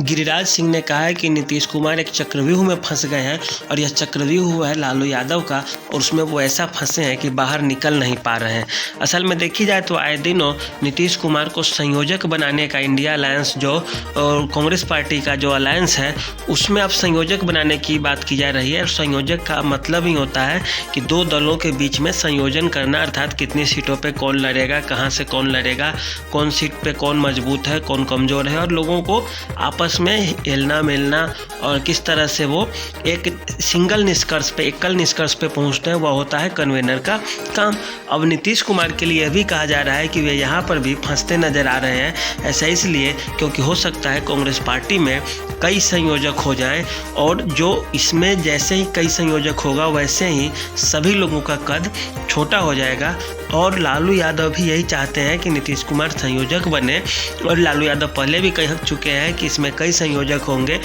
गिरिराज सिंह ने कहा है कि नीतीश कुमार एक चक्रव्यूह में फंस गए हैं और यह चक्रव्यूह है लालू यादव का, और उसमें वो ऐसा फंसे हैं कि बाहर निकल नहीं पा रहे हैं। असल में देखी जाए तो आए दिनों नीतीश कुमार को संयोजक बनाने का इंडिया अलायंस जो कांग्रेस पार्टी का जो अलायंस है उसमें अब संयोजक बनाने की बात की जा रही है। और संयोजक का मतलब ही होता है कि दो दलों के बीच में संयोजन करना, अर्थात कितनी सीटों पे कौन लड़ेगा, कहाँ से कौन लड़ेगा, कौन सीट पे कौन मजबूत है, कौन कमज़ोर है, और लोगों को आपस में हिलना मिलना और किस तरह से वो एक सिंगल निष्कर्ष पे, एकल निष्कर्ष पे पहुंचते हैं, वह होता है कन्वेनर का काम। अब नीतीश कुमार के लिए यह भी कहा जा रहा है कि वे यहाँ पर भी फंसते नजर आ रहे हैं। ऐसा इसलिए क्योंकि हो सकता है कांग्रेस पार्टी में कई संयोजक हो जाएं, और जो इसमें जैसे ही कई संयोजक होगा वैसे ही सभी लोगों का कद छोटा हो जाएगा। और लालू यादव भी यही चाहते हैं कि नीतीश कुमार संयोजक बने, और लालू यादव पहले भी कह चुके हैं कि इसमें कई संयोजक होंगे।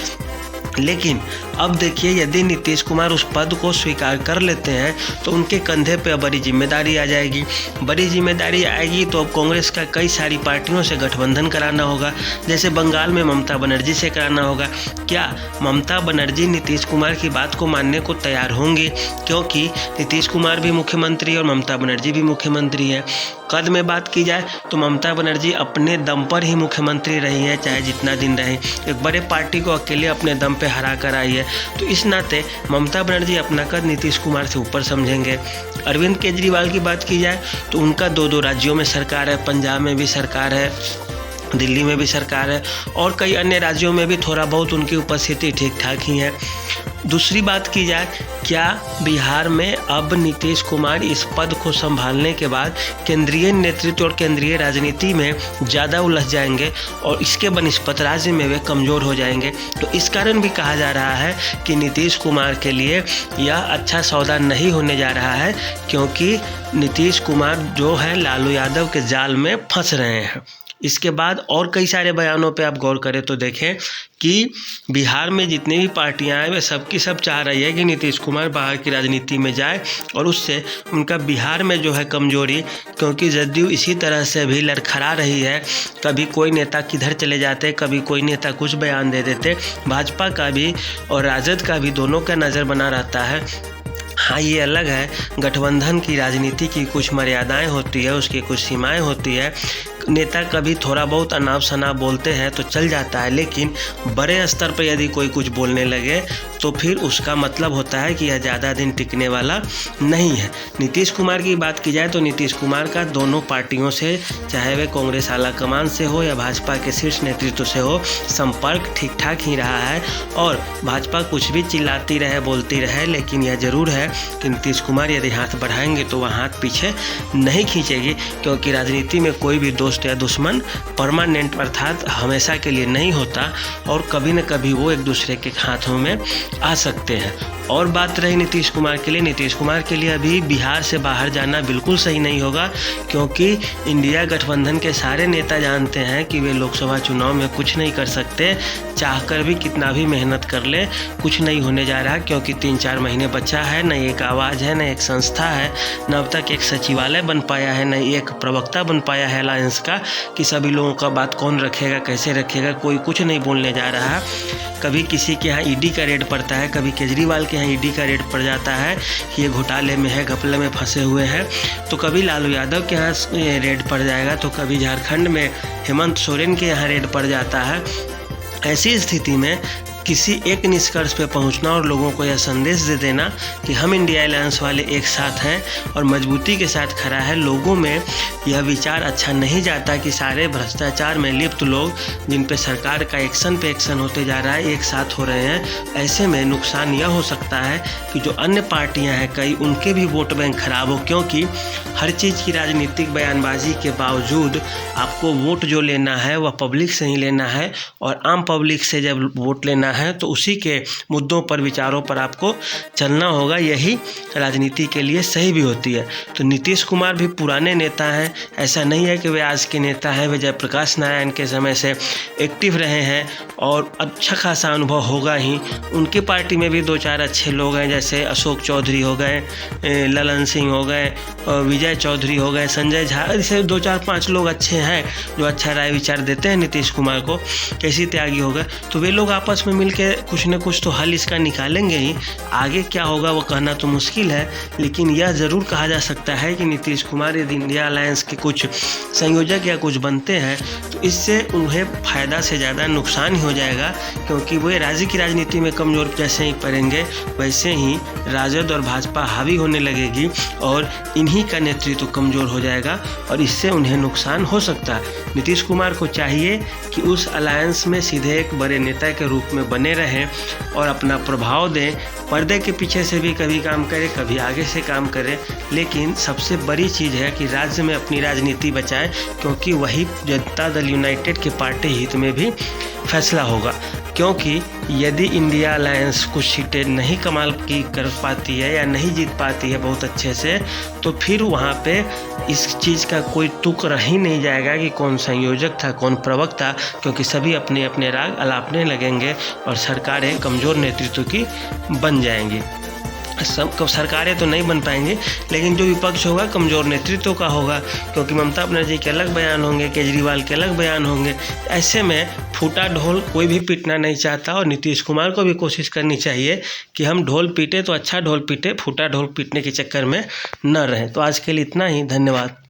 लेकिन अब देखिए, यदि नीतीश कुमार उस पद को स्वीकार कर लेते हैं तो उनके कंधे पे बड़ी जिम्मेदारी आ जाएगी। बड़ी जिम्मेदारी आएगी तो अब कांग्रेस का कई सारी पार्टियों से गठबंधन कराना होगा। जैसे बंगाल में ममता बनर्जी से कराना होगा। क्या ममता बनर्जी नीतीश कुमार की बात को मानने को तैयार होंगे? क्योंकि नीतीश कुमार भी मुख्यमंत्री और ममता बनर्जी भी मुख्यमंत्री है। कद में बात की जाए तो ममता बनर्जी अपने दम पर ही मुख्यमंत्री रही है, चाहे जितना दिन रही। एक बड़े पार्टी को अकेले अपने दम पे हरा कर आई है, तो इस नाते ममता बनर्जी अपना कद नीतीश कुमार से ऊपर समझेंगे। अरविंद केजरीवाल की बात की जाए तो उनका दो राज्यों में सरकार है, पंजाब में भी सरकार है, दिल्ली में भी सरकार है, और कई अन्य राज्यों में भी थोड़ा बहुत उनकी उपस्थिति ठीक ठाक ही है। दूसरी बात की जाए, क्या बिहार में अब नीतीश कुमार इस पद को संभालने के बाद केंद्रीय नेतृत्व और केंद्रीय राजनीति में ज़्यादा उलझ जाएंगे और इसके बनिस्पत राज्य में वे कमज़ोर हो जाएंगे? तो इस कारण भी कहा जा रहा है कि नीतीश कुमार के लिए यह अच्छा सौदा नहीं होने जा रहा है, क्योंकि नीतीश कुमार जो है लालू यादव के जाल में फंस रहे हैं। इसके बाद और कई सारे बयानों पे आप गौर करें तो देखें कि बिहार में जितनी भी पार्टियां हैं वे सबकी सब चाह रही है कि नीतीश कुमार बाहर की राजनीति में जाए, और उससे उनका बिहार में जो है कमजोरी, क्योंकि जदयू इसी तरह से भी लड़खड़ा रही है। कभी कोई नेता किधर चले जाते, कभी कोई नेता कुछ बयान दे देते। भाजपा का भी और राजद का भी दोनों का नज़र बना रहता है। हाँ, ये अलग है, गठबंधन की राजनीति की कुछ मर्यादाएं होती है, उसकी कुछ सीमाएं होती है। नेता कभी थोड़ा बहुत अनाप शनाप बोलते हैं तो चल जाता है, लेकिन बड़े स्तर पर यदि कोई कुछ बोलने लगे तो फिर उसका मतलब होता है कि यह ज़्यादा दिन टिकने वाला नहीं है। नीतीश कुमार की बात की जाए तो नीतीश कुमार का दोनों पार्टियों से, चाहे वे कांग्रेस आलाकमान से हो या भाजपा के शीर्ष नेतृत्व से हो, संपर्क ठीक ठाक ही रहा है। और भाजपा कुछ भी चिल्लाती रहे, बोलती रहे, लेकिन यह जरूर है कि नीतीश कुमार यदि हाथ बढ़ाएंगे तो वह हाथ पीछे नहीं खींचेगी, क्योंकि राजनीति में कोई भी दोस्त या दुश्मन परमानेंट अर्थात हमेशा के लिए नहीं होता, और कभी न कभी वो एक दूसरे के हाथों में आ सकते हैं। और बात रही नीतीश कुमार के लिए, नीतीश कुमार के लिए अभी बिहार से बाहर जाना बिल्कुल सही नहीं होगा, क्योंकि इंडिया गठबंधन के सारे नेता जानते हैं कि वे लोकसभा चुनाव में कुछ नहीं कर सकते। चाहकर भी कितना भी मेहनत कर ले, कुछ नहीं होने जा रहा, क्योंकि 3-4 महीने बचा है। न एक आवाज़ है, न एक संस्था है, न अब तक एक सचिवालय बन पाया है, न एक प्रवक्ता बन पाया है अलायंस का कि सभी लोगों का बात कौन रखेगा, कैसे रखेगा, कोई कुछ नहीं बोलने जा रहा। कभी किसी के यहाँ ईडी का रेड पड़ता है, कभी केजरीवाल के यहाँ ईडी का रेड पड़ जाता है कि ये घोटाले में है, घपले में फंसे हुए हैं, तो कभी लालू यादव के यहाँ रेड पड़ जाएगा, तो कभी झारखंड में हेमंत सोरेन के यहाँ रेड पड़ जाता है। ऐसी स्थिति में किसी एक निष्कर्ष पे पहुंचना और लोगों को यह संदेश दे देना कि हम इंडिया अलायंस वाले एक साथ हैं और मजबूती के साथ खड़ा है, लोगों में यह विचार अच्छा नहीं जाता कि सारे भ्रष्टाचार में लिप्त लोग जिन पे सरकार का एक्शन पे एक्शन होते जा रहा है एक साथ हो रहे हैं। ऐसे में नुकसान यह हो सकता है कि जो अन्य पार्टियां हैं कई, उनके भी वोट बैंक खराब हो, क्योंकि हर चीज़ की राजनीतिक बयानबाजी के बावजूद आपको वोट जो लेना है वह पब्लिक से ही लेना है, और आम पब्लिक से जब वोट लेना करना है तो उसी के मुद्दों पर, विचारों पर आपको चलना होगा। यही राजनीति के लिए सही भी होती है। तो नीतीश कुमार भी पुराने नेता हैं, ऐसा नहीं है कि वे आज के नेता हैं। वे जयप्रकाश नारायण के समय से एक्टिव रहे हैं और अच्छा खासा अनुभव होगा ही। उनकी पार्टी में भी 2-4 अच्छे लोग हैं, जैसे अशोक चौधरी हो गए, ललन सिंह हो गए, विजय चौधरी हो गए, संजय झा, ऐसे 2-4-5 लोग अच्छे हैं जो अच्छा राय विचार देते हैं नीतीश कुमार को। केसी त्यागी हो गए, तो वे लोग आपस में मिलके कुछ न कुछ तो हल इसका निकालेंगे ही। आगे क्या होगा वो कहना तो मुश्किल है, लेकिन यह ज़रूर कहा जा सकता है कि नीतीश कुमार यदि इंडिया अलायंस के कुछ संयोजक या कुछ बनते हैं तो इससे उन्हें फ़ायदा से ज़्यादा नुकसान ही हो जाएगा, क्योंकि वे राज्य की राजनीति में कमज़ोर जैसे ही पड़ेंगे वैसे ही राजद और भाजपा हावी होने लगेगी और इन्हीं का नेतृत्व कमज़ोर हो जाएगा और इससे उन्हें नुकसान हो सकता है। नीतीश कुमार को चाहिए कि उस अलायंस में सीधे एक बड़े नेता के रूप में बने रहें और अपना प्रभाव दें। पर्दे के पीछे से भी कभी काम करें, कभी आगे से काम करें, लेकिन सबसे बड़ी चीज़ है कि राज्य में अपनी राजनीति बचाएं, क्योंकि वही जनता दल यूनाइटेड के पार्टी हित में भी फैसला होगा। क्योंकि यदि इंडिया अलायंस कुछ सीटें नहीं कमाल की कर पाती है या नहीं जीत पाती है बहुत अच्छे से, तो फिर वहाँ पे इस चीज़ का कोई तुक रह ही नहीं जाएगा कि कौन संयोजक था, कौन प्रवक्ता, क्योंकि सभी अपने अपने राग अलापने लगेंगे और सरकारें कमज़ोर नेतृत्व की बन जाएंगी। सब सरकारें तो नहीं बन पाएंगी, लेकिन जो विपक्ष होगा कमज़ोर नेतृत्व का होगा, क्योंकि ममता बनर्जी के अलग बयान होंगे, केजरीवाल के अलग बयान होंगे। ऐसे में फूटा ढोल कोई भी पीटना नहीं चाहता और नीतीश कुमार को भी कोशिश करनी चाहिए कि हम ढोल पीटे तो अच्छा ढोल पीटे, फूटा ढोल पीटने के चक्कर में न रहें। तो आज के लिए इतना ही, धन्यवाद।